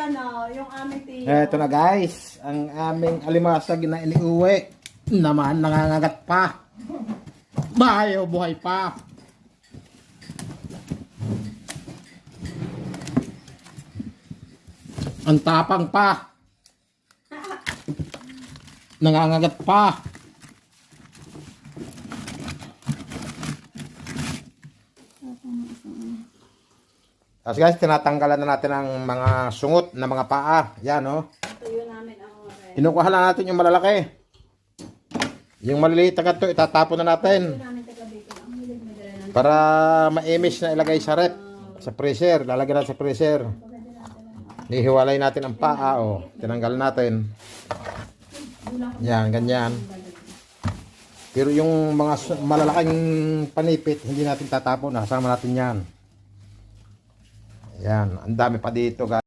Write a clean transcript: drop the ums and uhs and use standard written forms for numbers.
ano, yung aming tiyo. Eto na guys, ang aming alimasag na iniuwi. Naman, nangangagat pa. Bayo, buhay pa. Ang tapang pa. Nangangagat pa. Tapos guys, tinatanggalan na natin ang mga sungot na mga paa. Yan, oh. Tuyo namin ang red. Kinukuha na natin yung malalaki. Yung maliliit na ganito, itatapon na natin. Tuyo namin taga dito. Ang hilig mo dala ng Para ma-image na ilagay sa rep. Sa freezer. Lalagyan natin sa freezer. Nihiwalay natin ang paa, oh. Tinanggal natin. Yan, ganyan. Pero yung mga malalaking panipit, hindi natin tatapon. Nasama natin yan. Yan, ang dami pa dito guys.